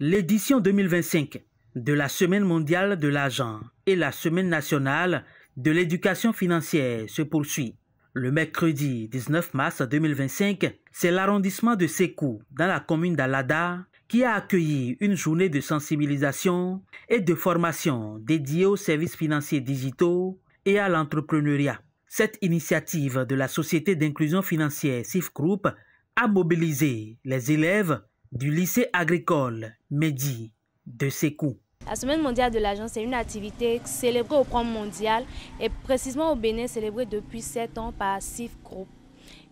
L'édition 2025 de la Semaine mondiale de l'argent et la Semaine nationale de l'éducation financière se poursuit. Le mercredi 19 mars 2025, c'est l'arrondissement de Sékou, dans la commune d'Alada, qui a accueilli une journée de sensibilisation et de formation dédiée aux services financiers digitaux et à l'entrepreneuriat. Cette initiative de la Société d'inclusion financière SIF Group a mobilisé les élèves du lycée agricole Mehdi de Sékou. La Semaine mondiale de l'argent, c'est une activité célébrée au plan mondial et précisément au Bénin, célébrée depuis 7 ans par SIF Group.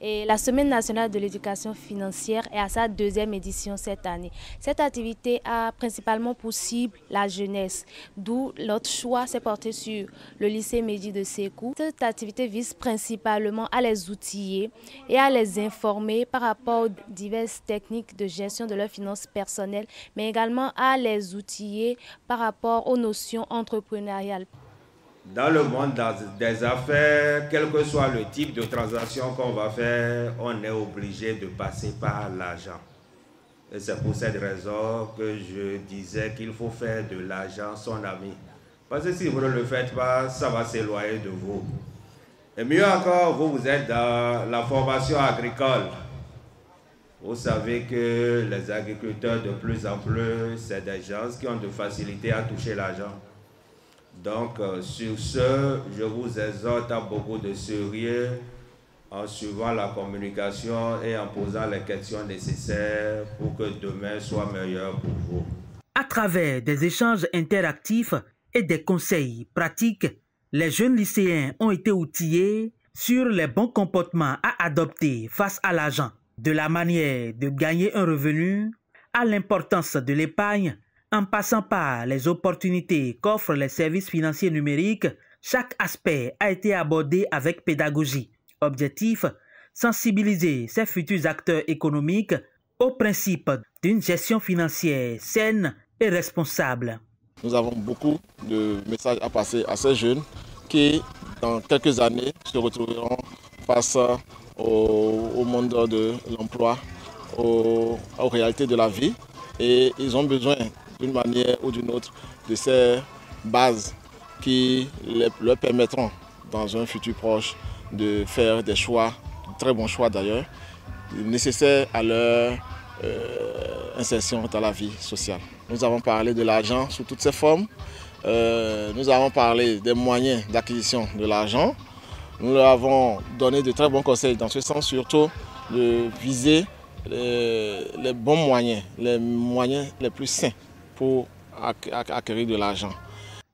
Et la Semaine nationale de l'éducation financière est à sa 2e édition cette année. Cette activité a principalement pour cible la jeunesse, d'où notre choix s'est porté sur le lycée Mehdi de Sékou. Cette activité vise principalement à les outiller et à les informer par rapport aux diverses techniques de gestion de leurs finances personnelles, mais également à les outiller par rapport aux notions entrepreneuriales. Dans le monde des affaires, quel que soit le type de transaction qu'on va faire, on est obligé de passer par l'argent. Et c'est pour cette raison que je disais qu'il faut faire de l'argent son ami. Parce que si vous ne le faites pas, ça va s'éloigner de vous. Et mieux encore, vous êtes dans la formation agricole. Vous savez que les agriculteurs, de plus en plus, c'est des gens qui ont de facilité à toucher l'argent. Donc, sur ce, je vous exhorte à beaucoup de sérieux en suivant la communication et en posant les questions nécessaires pour que demain soit meilleur pour vous. À travers des échanges interactifs et des conseils pratiques, les jeunes lycéens ont été outillés sur les bons comportements à adopter face à l'argent, de la manière de gagner un revenu à l'importance de l'épargne. En passant par les opportunités qu'offrent les services financiers numériques, chaque aspect a été abordé avec pédagogie. Objectif, sensibiliser ces futurs acteurs économiques au principe d'une gestion financière saine et responsable. Nous avons beaucoup de messages à passer à ces jeunes qui, dans quelques années, se retrouveront face au monde de l'emploi, aux réalités de la vie, et ils ont besoin d'une manière ou d'une autre de ces bases qui leur permettront dans un futur proche de faire des choix, de très bons choix d'ailleurs, nécessaires à leur insertion dans la vie sociale. Nous avons parlé de l'argent sous toutes ses formes, nous avons parlé des moyens d'acquisition de l'argent, nous leur avons donné de très bons conseils dans ce sens, surtout de viser les bons moyens, les moyens les plus sains pour acquérir de l'argent.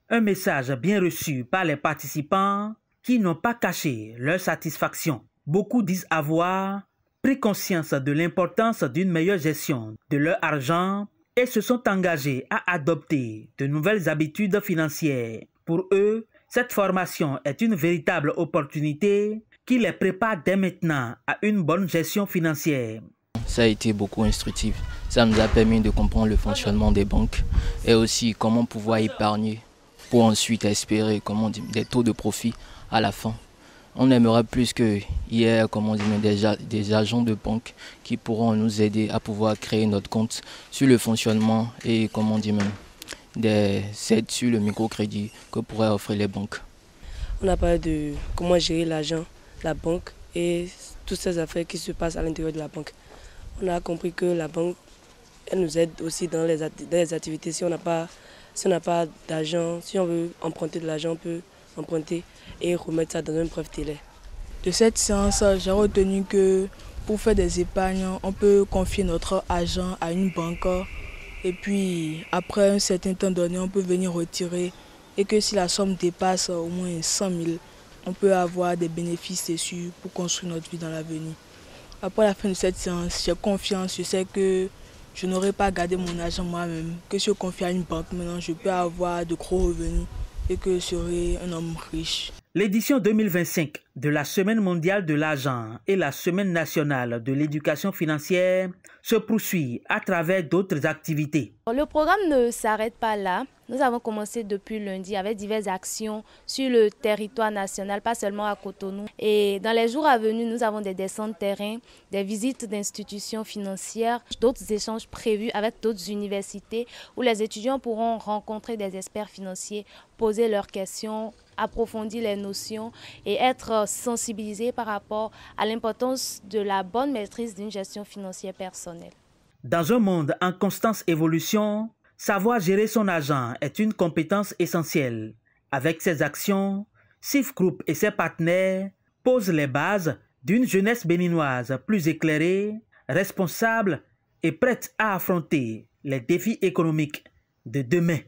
Un message bien reçu par les participants qui n'ont pas caché leur satisfaction. Beaucoup disent avoir pris conscience de l'importance d'une meilleure gestion de leur argent et se sont engagés à adopter de nouvelles habitudes financières. Pour eux, cette formation est une véritable opportunité qui les prépare dès maintenant à une bonne gestion financière. Ça a été beaucoup instructif. Ça nous a permis de comprendre le fonctionnement des banques et aussi comment pouvoir épargner pour ensuite espérer des taux de profit à la fin. On aimerait plus qu'il y ait des agents de banque qui pourront nous aider à pouvoir créer notre compte sur le fonctionnement et des aides sur le microcrédit que pourraient offrir les banques. On a parlé de comment gérer l'argent, la banque et toutes ces affaires qui se passent à l'intérieur de la banque. On a compris que la banque, elle nous aide aussi dans les activités. Si on n'a pas d'argent, si on veut emprunter de l'argent, on peut emprunter et remettre ça dans un bref délai. De cette séance, j'ai retenu que pour faire des épargnes, on peut confier notre argent à une banque et puis après un certain temps donné, on peut venir retirer et que si la somme dépasse au moins 100 000, on peut avoir des bénéfices dessus pour construire notre vie dans l'avenir. Après la fin de cette séance, j'ai confiance, je sais que je n'aurai pas gardé mon argent moi-même, que si je confie à une banque maintenant, je peux avoir de gros revenus et que je serai un homme riche. L'édition 2025 de la Semaine mondiale de l'argent et la Semaine nationale de l'éducation financière se poursuit à travers d'autres activités. Le programme ne s'arrête pas là. Nous avons commencé depuis lundi avec diverses actions sur le territoire national, pas seulement à Cotonou. Et dans les jours à venir, nous avons des descentes terrain, des visites d'institutions financières, d'autres échanges prévus avec d'autres universités où les étudiants pourront rencontrer des experts financiers, poser leurs questions, approfondir les notions et être sensibilisés par rapport à l'importance de la bonne maîtrise d'une gestion financière personnelle. Dans un monde en constante évolution, savoir gérer son argent est une compétence essentielle. Avec ses actions, SIF Group et ses partenaires posent les bases d'une jeunesse béninoise plus éclairée, responsable et prête à affronter les défis économiques de demain.